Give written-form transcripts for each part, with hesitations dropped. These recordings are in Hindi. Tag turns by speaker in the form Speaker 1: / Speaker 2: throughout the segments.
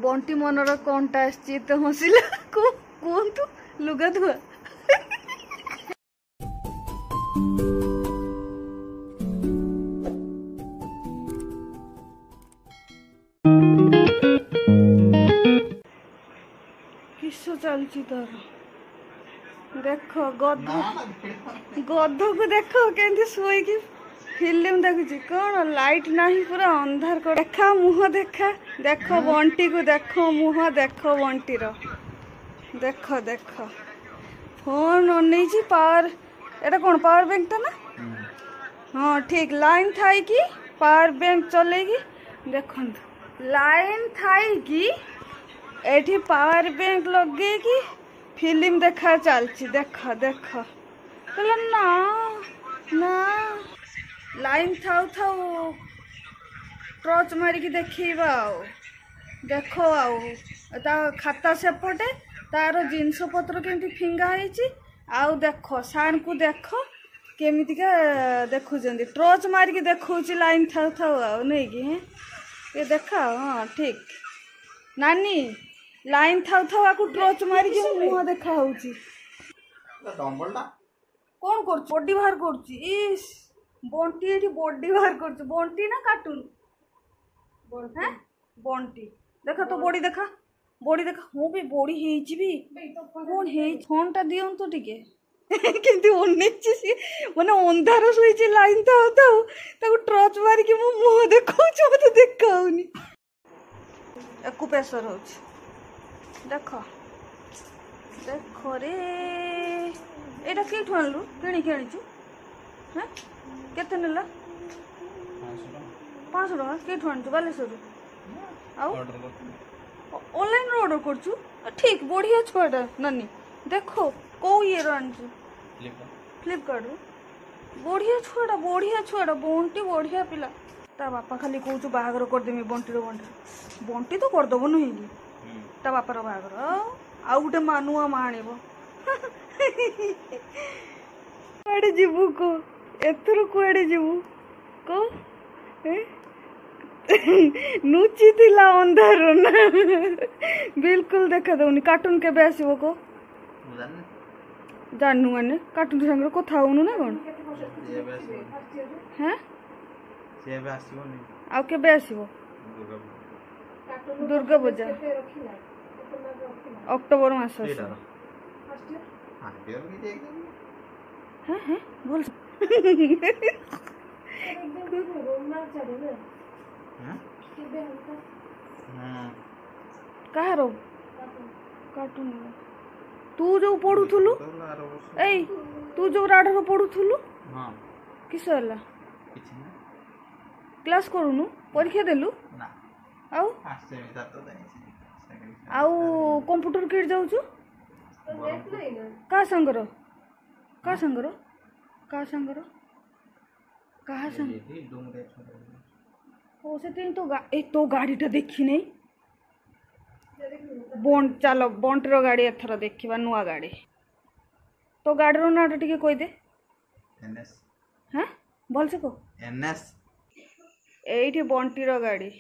Speaker 1: बंटी मनर कौनटा आसते हसिला कहतु लुगा धुआ किस चलची तार देख गध गध को देख के शोक फिल्म देखुची कौन लाइट नहीं पूरा अंधार कर देखा मुह देखा देख बंटी को देख मुह देख बंटीर देख देख फोन अनेची पावर एटा कौन पावर बैंक टा ना हाँ ठीक लाइन थाई कि पावर बैंक चलेगी देख लाइन थाई कि एठी पावर बैंक लगे कि फिल्म देखा चलची देख देख कहला ना ना लाइन थाउ थाउ टॉर्च मारिकी देखा देख खाता सेपटे तार जिनस पत्र केमती फिंगा होती आउ देख साण को देख केमितिका देखुं टॉर्च मारिकी देखा लाइन थाउ थाउ आउ नहीं कि ये देखा हाँ ठीक नानी लाइन थाउ थाउ आकु टॉर्च मारिकी मुह देखा होची कौन कर बॉडी बाहर कर बंटी एठी बॉडी बाहर कर बंटी ना कार्टून हैं बंटी देखा तो बॉडी देखा हूँ भी बॉडी हेची भी कौन हे फोन टा दियो तो टिके केमती ओनेची सी माने अंधार सोईची लाइन थाउ थाउ ताको टॉर्च मारी कि मो मुंह देखाउछ मते देखाउनी एकु प्रेशर होछ देखो देखो रे एटा के ठनलु किणी खेलिछु हैं केते नेला 500 टका के ठनछु बालेश्वर आउ ऑनलाइन ऑर्डर करछु ठीक बढ़िया छुआटा नानी देखो को ये रांचु फ्लिपकार्ट बढ़िया छुआटा बंटी बढ़िया पिला ता बापा खाली कहूँ बाहागर करदेमी बंटीर बंटी तो करदेव नुहे कि ता बापार बाहागर आउ गोटे मानुआ माँ आनिब कुआडे जीवु को एथर कुआडे जीवु को नुची थिला अंधार ना बिल्कुल देखा दउनी कार्टून केबे आसीबो को जाननु माने कार्टून संगे कथा होनु ना कोन हैं सेबे आसीबो नि आ केबे आसीबो दुर्गा पूजा अक्टोबर मास हैं बोल कहार कार्टून तू जो पढ़ुथुलु ए तू जो राढ़ पढ़ुथुलु किस होला क्लास करूनु परीक्षा देलु आउ आउ कंप्यूटर किट जाउछु का संगर का संगर का संगर कहा संग ओ से तो गाड़ीटा देखी नहीं बंट चलो बंटर गाड़ी एथर देखा नुआ गाड़ी तो गाड़ी नाटा टिके कही दे हाँ भल से कह एनएस एठी बंटीर गाड़ी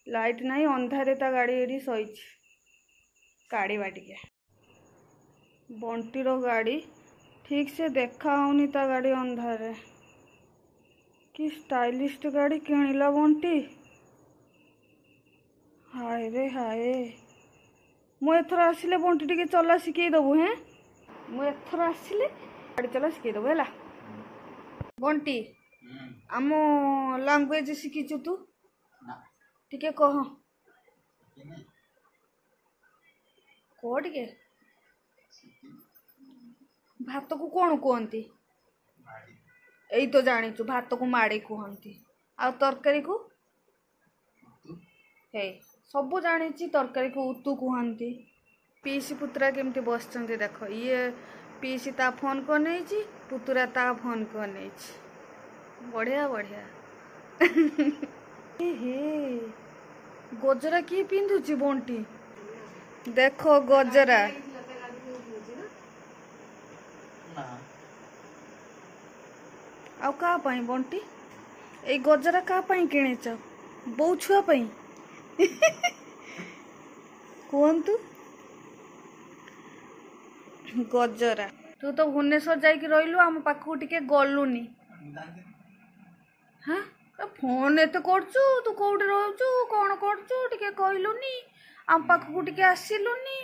Speaker 1: लाइट नहीं अंधारे ता गाड़ी एठी सही गाड़ी बाटिके बंटीर गाड़ी ठीक से देखा होनी ता गाड़ी अंधारे कि स्टाइलिश गाड़ी किणिला बंटी हाय रे हाय मु एथर आसिले बंटी टिके चला शिखई दबु हैं मु एथर आसिले गाड़ी चला शिखई दबु हैला बंटी आम लैंग्वेज शिखिचु तू टिके कह कह टिके भात को कौन कहती यही तो जानीचु भात को माड़ी कहती आ तरकारी को हे सब जानी तरकारी को उतु कहती पीसी पुतरा केमती बस देख ये पीसी ता फोन को नहीं पुतरा ता फोन को नहीं बढ़िया बढ़िया हे गजरा किए पिंधुची बंटी देख गजरा आउ का पाई बंटी ए गजरा का पाई किनेच बो छुआ पाई କୁହନ୍ତୁ। ଗଜରା ତୁ ତ ଭୁବନେଶ୍ୱର ଯାଇକି ରହିଲୁ, ଆମ ପାଖକୁ ଟିକେ ଗଲୁନି। ହଁ ଫୋନ ଏତେ କରୁଛୁ, ତୁ କୋଉଠି ରହୁଛୁ, କ'ଣ କରୁଛୁ ଟିକେ କହିଲୁନି, ଆମ ପାଖକୁ ଟିକେ ଆସିଲୁନି।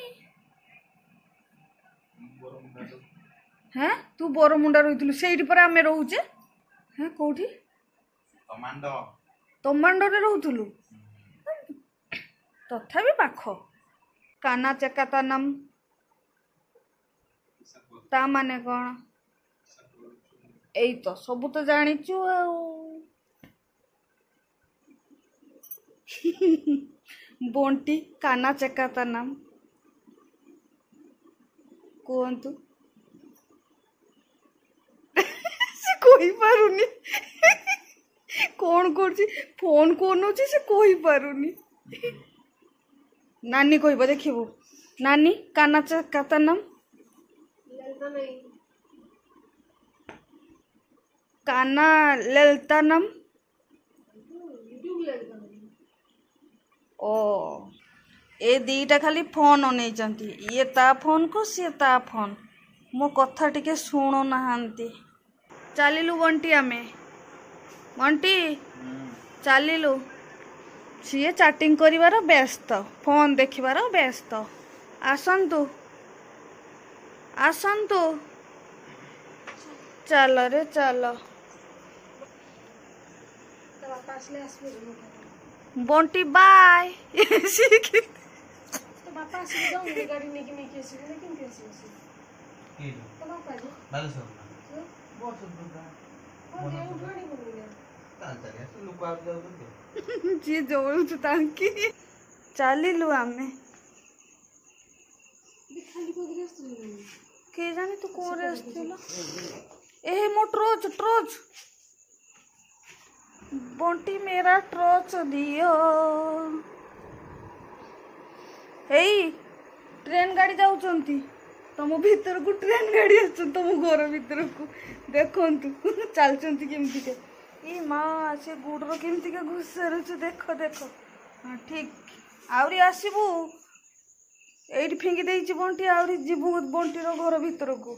Speaker 1: ହେଁ ତୁ ବରମୁଣ୍ଡା ରହିଥିଲୁ, ସେଇଠି ପରେ ଆମେ ରହୁଛେ। ହେଁ କୋଉଠି? ତମାଣ୍ଡରେ ରହୁଥିଲୁ, ତଥାପି ପାଖ। କାନା ଚେକାତାନମ ତା ମାନେ କ'ଣ? ଏଇ ତ ସବୁ ତ ଜାଣିଛୁ ଆଉ। ବଣ୍ଟି କାନା ଚେକାତାନମ କୁହନ୍ତୁ। ସେ କହିପାରୁନି କ'ଣ କରୁଛି, ଫୋନ କରୁଛି, ସେ କହିପାରୁନି। ନାନୀ କହିବ, ଦେଖିବୁ। ନାନୀ କାନା ଚେକାତାନମ କାନା ଲେଲତାନମ। ଓ ଏ ଦିଟା ଖାଲି ଫୋନ ନେଇଛନ୍ତି, ଇଏ ତା ଫୋନକୁ, ସିଏ ତା ଫୋନ। ମୋ କଥା ଟିକେ ଶୁଣୁନାହାନ୍ତି। ଚାଲିଲୁ ବଣ୍ଟି, ଆମେ ବଣ୍ଟି ଚାଲିଲୁ। ସିଏ ଚାଟିଂ କରିବାର ବ୍ୟସ୍ତ, ଫୋନ ଦେଖିବାର ବ୍ୟସ୍ତ। ଆସନ୍ତୁ ଆସନ୍ତୁ, ଚାଲ ରେ ଚାଲ। बंटी बाय। जी जोड़ू चलिलु आमे के जानी तू कौन ए मो ट्रोच ट्रोच बंटी मेरा ट्रोच दियो। हे ट्रेन गाड़ी जाऊँच तुम भीतर को ट्रेन गाड़ी आस तुम घर भीतर को देखु चलती केमती ये माँ से गुड्र केमती घुसारुच देख देख। हाँ ठीक आहरी आसबू ये फिंगी बंटी आहरी जीवु बंटीर घर भीतर को।